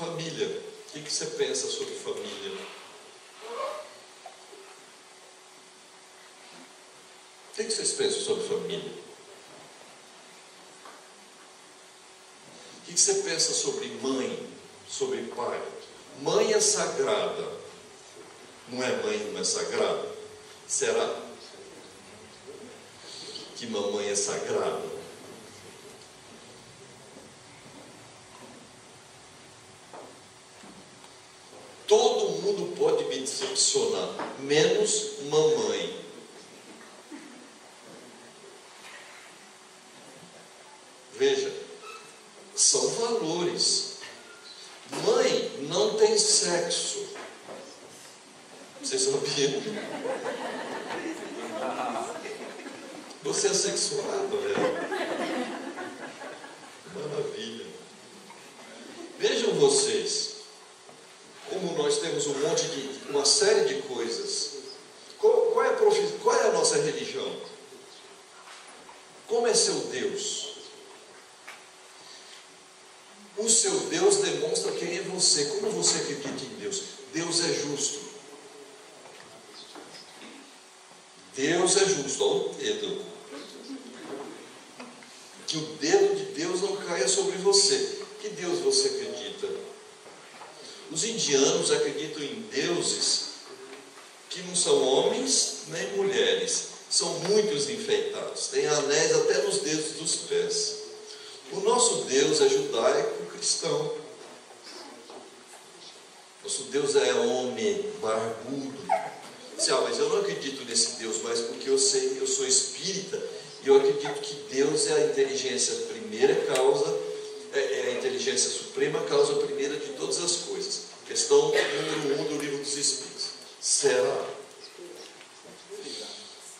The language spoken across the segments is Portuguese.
Família. O que você pensa sobre família? O que vocês pensam sobre família? O que você pensa sobre mãe, sobre pai? Mãe é sagrada. Não é mãe, não é sagrada? Será que mamãe é sagrada? Todo mundo pode me decepcionar, menos mamãe. Veja, são valores. Mãe não tem sexo. Vocês sabiam? Você é sexuado, velho. Maravilha. Vejam vocês, como nós temos uma série de coisas. Qual é a nossa religião? Como é seu Deus? O seu Deus demonstra quem é você. Como você acredita em Deus? Deus é justo. Deus é justo. Olha o dedo. Que o dedo de Deus não caia sobre você. Que Deus você acredita? Os indianos acreditam em deuses que não são homens nem mulheres. São muitos enfeitados. Tem anéis até nos dedos dos pés. O nosso Deus é judaico-cristão. Nosso Deus é homem, barbudo. Mas eu não acredito nesse Deus, mas porque eu sou espírita, e eu acredito que Deus é a inteligência primeira causa, é a inteligência suprema causa primeira de todas as coisas. Questão número 1 do livro dos Espíritos. Será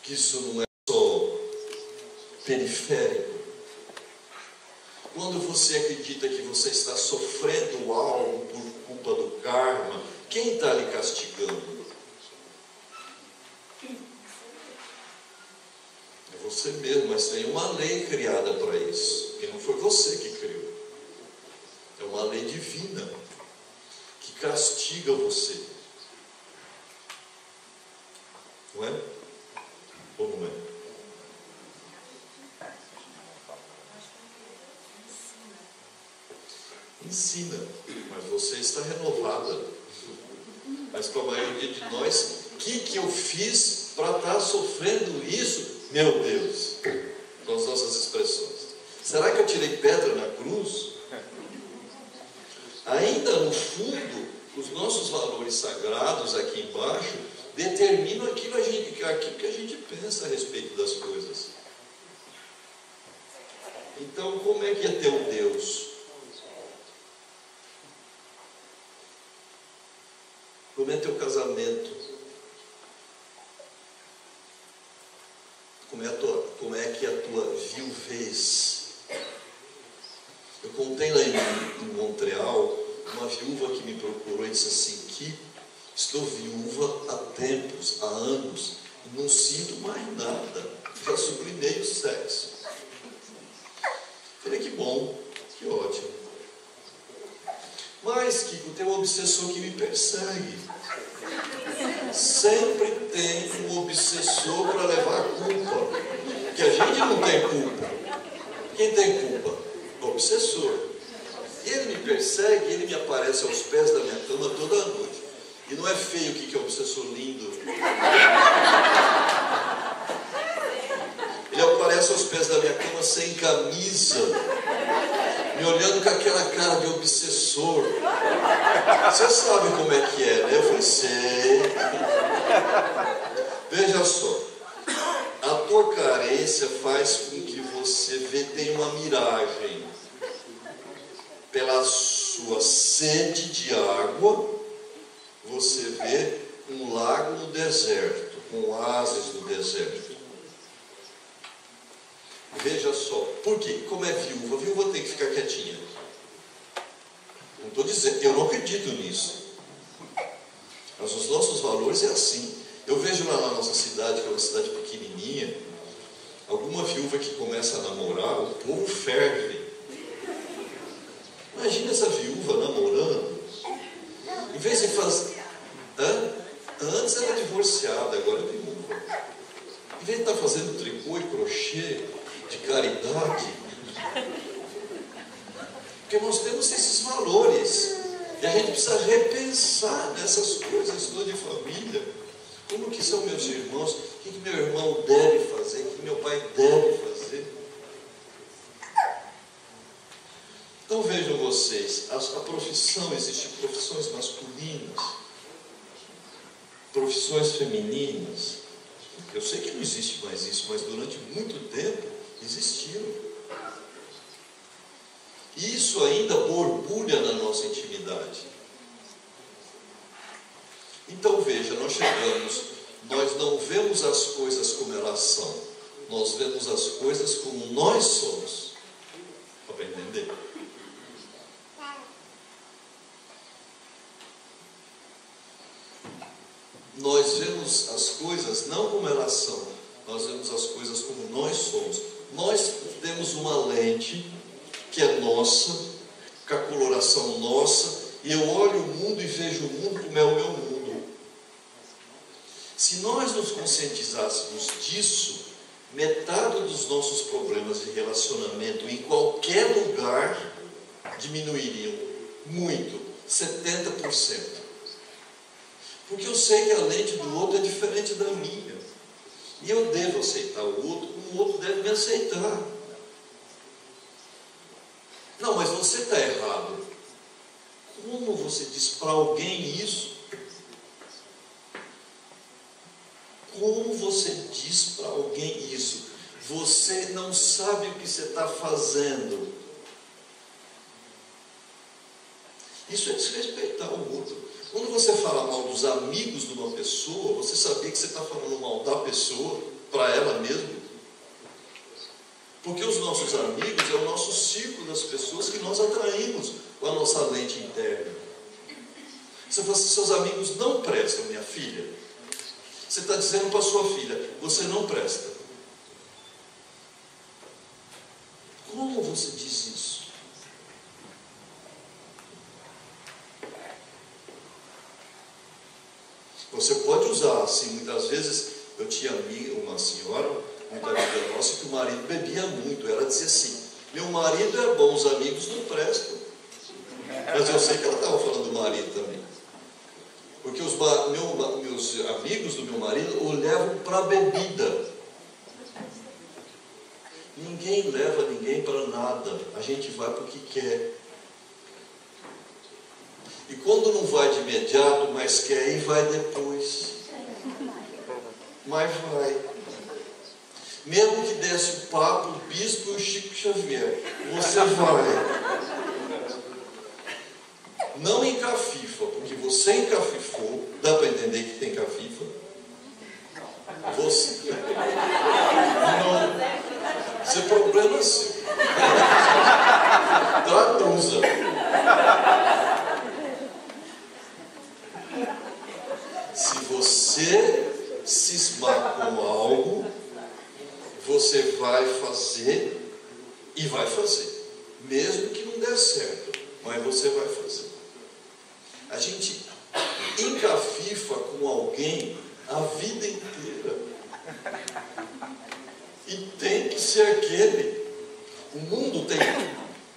que isso não é só periférico? Quando você acredita que você está sofrendo algo por culpa do karma, quem está lhe castigando? É você mesmo, mas tem uma lei criada para isso, que não foi você que criou. É uma lei divina que castiga você. Não é? Ou não é? Ensina, mas você está renovada. Mas para a maioria de nós, o que eu fiz para estar sofrendo isso? Meu Deus, com as nossas expressões. Será que eu tirei pedra na cruz? Ainda no fundo, os nossos valores sagrados aqui embaixo determinam aquilo que a gente pensa a respeito das coisas. Então, como é que é teu Deus? Como é teu casamento? Como é que é a tua viuvez? Eu contei lá em Montreal, uma viúva que me procurou e disse assim, que estou viúva há tempos, há anos, e não sinto mais nada, já sublimei o sexo. Falei, que bom, que ótimo. Mas, Kiko, tem um obsessor que me persegue. Sempre tem um obsessor para levar a culpa. Porque a gente não tem culpa. Quem tem culpa? O obsessor. E ele me persegue, ele me aparece aos pés da minha cama toda noite. E não é feio o que é um obsessor lindo. Ele aparece aos pés da minha cama sem camisa, me olhando com aquela cara de obsessor. Você sabe como é que é, né? Eu falei, sei. Veja só, a tua carência faz com que você tenha uma miragem. Pela sua sede de água, você vê um lago no deserto, com oásis no deserto. Veja só, por quê? Como é viúva? A viúva tem que ficar quietinha. Não estou dizendo, eu não acredito nisso. Mas os nossos valores é assim. Eu vejo lá na nossa cidade, que é uma cidade pequenininha, alguma viúva que começa a namorar, o povo ferve. Imagina essa viúva namorando. Em vez de estar fazendo tricô e crochê de caridade, porque nós temos esses valores e a gente precisa repensar nessas coisas de família. Como que são meus irmãos? O que meu irmão deve fazer? O que meu pai deve fazer? Então vejam vocês, a profissão, existem profissões masculinas, profissões femininas. Eu sei que não existe mais isso, mas durante muito tempo existiu. E isso ainda borbulha na nossa intimidade. Então veja, nós não vemos as coisas como elas são, nós vemos as coisas como nós somos. Dá para entender? Nós vemos as coisas não como elas são, nós vemos as coisas como nós somos. Nós temos uma lente que é nossa, com a coloração nossa, e eu olho o mundo e vejo o mundo como é o meu mundo. Se nós nos conscientizássemos disso, metade dos nossos problemas de relacionamento em qualquer lugar diminuiriam muito, 70%. Porque eu sei que a lente do outro é diferente da minha. E eu devo aceitar o outro como o outro deve me aceitar. Não, mas você está errado. Como você diz para alguém isso? Como você diz para alguém isso? Você não sabe o que você está fazendo. Isso é desrespeitar o outro. Quando você fala mal dos amigos de uma pessoa, você sabia que você está falando mal da pessoa, para ela mesma? Porque os nossos amigos é o nosso círculo das pessoas que nós atraímos com a nossa lente interna. Você fala assim, seus amigos não prestam, minha filha. Você está dizendo para sua filha, você não presta. Como você diz isso? Você pode usar, assim, muitas vezes, eu tinha uma senhora, muito amiga nossa, que o marido bebia muito. Ela dizia assim, meu marido é bom, os amigos não prestam. Mas eu sei que ela estava falando do marido também. Porque meus amigos do meu marido o levam para a bebida. Ninguém leva ninguém para nada. A gente vai para o que quer. E quando não vai de imediato, mas quer ir, vai depois. Mas vai. Mesmo que desse o Papa, o Bispo e o Chico Xavier, você vai. Não encafifa, porque você encafifou. Dá para entender que tem cafifa? Você. Não. Isso é problema seu. Traduza. Se você cismar com algo, você vai fazer e vai fazer. Mesmo que não der certo, mas você vai fazer. A gente encafifa com alguém a vida inteira. E tem que ser aquele. O mundo tem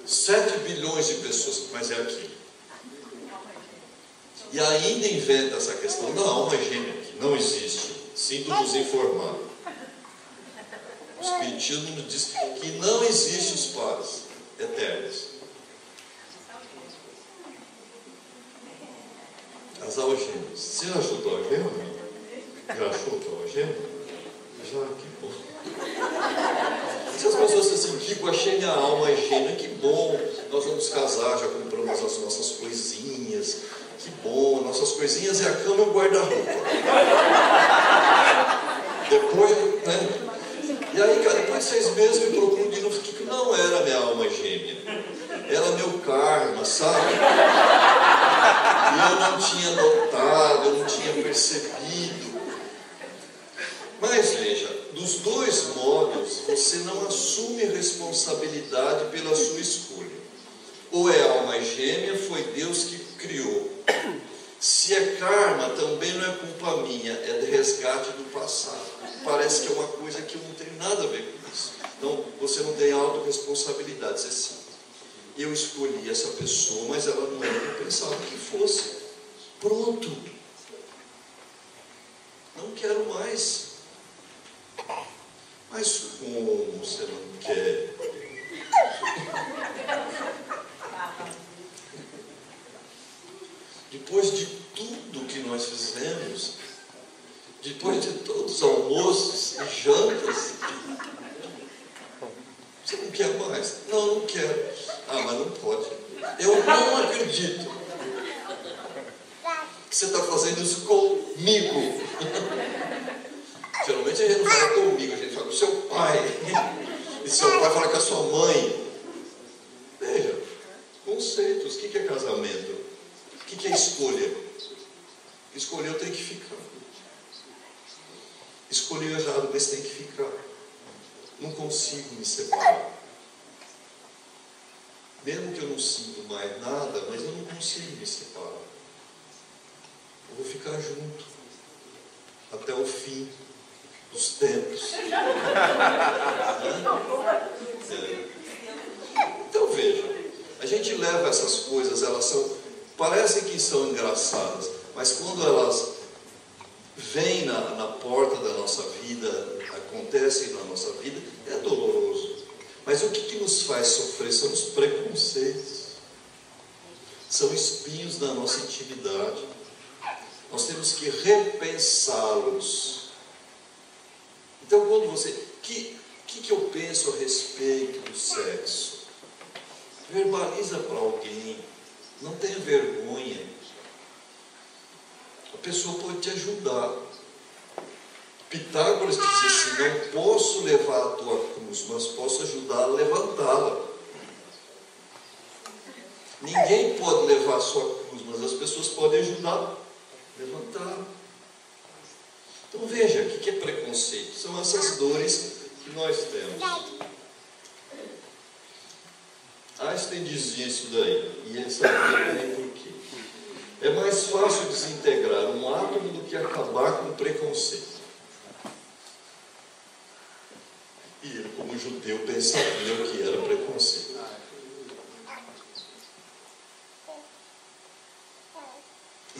7 bilhões de pessoas, mas é aquele. E ainda inventa essa questão da alma gêmea, que não existe. Sinto nos informar. O Espiritismo nos diz que não existe os pares eternos. As algemas. Você já achou tua algema? Já achou tua algema? Já, que bom. Se as pessoas dizem assim, Kiko, achei minha alma gêmea, que bom. Nós vamos casar, já compramos as nossas coisinhas. Que bom, nossas coisinhas é a cama e o guarda-roupa. Depois, né? E aí, cara, depois de 6 meses me procuram de novo, que não era minha alma gêmea. Era meu karma, sabe? E eu não tinha notado, eu não tinha percebido. Mas veja, dos dois modos, você não assume responsabilidade pela sua escolha. Ou é alma gêmea, foi Deus que criou. Se é karma, também não é culpa minha, é de resgate do passado. parece que é uma coisa que eu não tenho nada a ver com isso. Então, você não tem autorresponsabilidade. Você assim, eu escolhi essa pessoa, mas ela não era o que eu pensava que fosse. Pronto. Não quero mais. Mas como você não quer? Depois de tudo que nós fizemos, depois de todos os almoços e jantas, você não quer mais? Não, não quero. Ah, mas não pode. Eu não acredito que você está fazendo isso comigo. Geralmente a gente não fala comigo, a gente fala com o seu pai. E seu pai fala com a sua mãe. Veja, conceitos. O que é casamento? O que é escolha? Escolher eu tenho que ficar. Escolher errado, mas tem que ficar. Não consigo me separar. Mesmo que eu não sinto mais nada, mas eu não consigo me separar. Eu vou ficar junto até o fim dos tempos. Então veja, a gente leva essas coisas, elas parecem que são engraçadas, mas quando elas vêm na porta da nossa vida, acontecem na nossa vida, é doloroso. Mas o que nos faz sofrer são os preconceitos, são espinhos da nossa intimidade. Nós temos que repensá-los. Então, quando você... O que eu penso a respeito do sexo? Verbaliza para alguém. Não tenha vergonha. A pessoa pode te ajudar. Pitágoras dizia assim, não posso levar a tua cruz, mas posso ajudar a levantá-la. Ninguém pode levar a sua cruz, mas as pessoas podem ajudar a levantá-la. Então veja, o que é preconceito? São essas dores que nós temos. Einstein dizia isso daí, e ele sabia bem por quê. É mais fácil desintegrar um átomo do que acabar com o preconceito. E ele, como judeu, pensava o que era preconceito.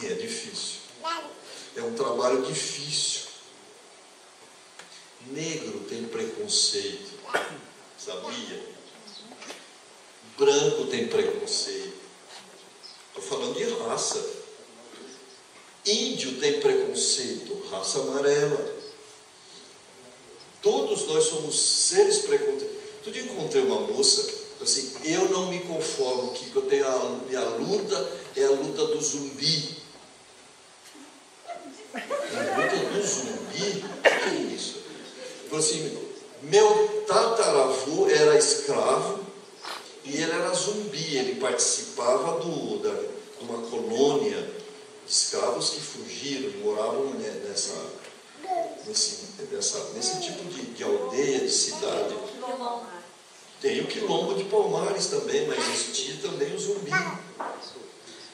E é difícil. É um trabalho difícil. Negro tem preconceito, sabia? Branco tem preconceito. Estou falando de raça. Índio tem preconceito, raça amarela. Todos nós somos seres preconceituosos. Outro dia encontrei uma moça, assim, eu não me conformo, que eu tenho minha luta é a luta do zumbi. A luta do zumbi? O que é isso? Falei assim, meu tataravô era escravo e ele era zumbi, ele participava de uma colônia de escravos que fugiram e moravam nesse tipo de aldeia, de cidade. Tem o quilombo de Palmares também, mas existia também o zumbi.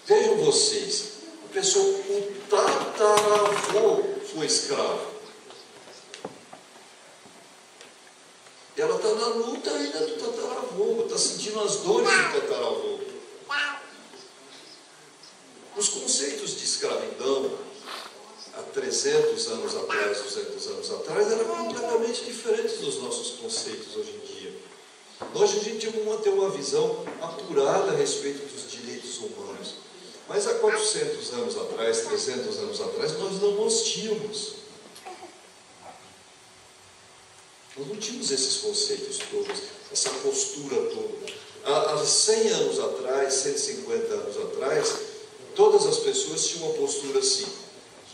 Vejam vocês, a pessoa, o tataravô foi escravo. Ela está na luta ainda do tataravô, está sentindo as dores do tataravô. Os conceitos de escravidão, há 300 anos atrás, 200 anos atrás, eram completamente diferentes dos nossos conceitos hoje em dia. Hoje a gente tem uma visão apurada a respeito dos direitos humanos. Mas há 400 anos atrás, 300 anos atrás, nós tínhamos. Nós não tínhamos esses conceitos todos, essa postura toda. Há 100 anos atrás, 150 anos atrás, todas as pessoas tinham uma postura assim.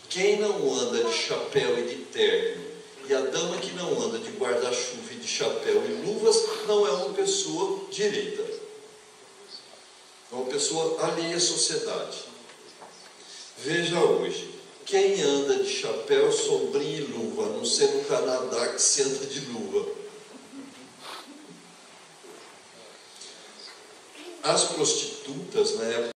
Quem não anda de chapéu e de terno, e a dama que não anda de guarda-chuva e de chapéu e luvas, não é uma pessoa direita. É uma pessoa alheia à sociedade. Veja hoje. Quem anda de chapéu, sombrinha e luva, a não ser no Canadá que se anda de luva. As prostitutas, na época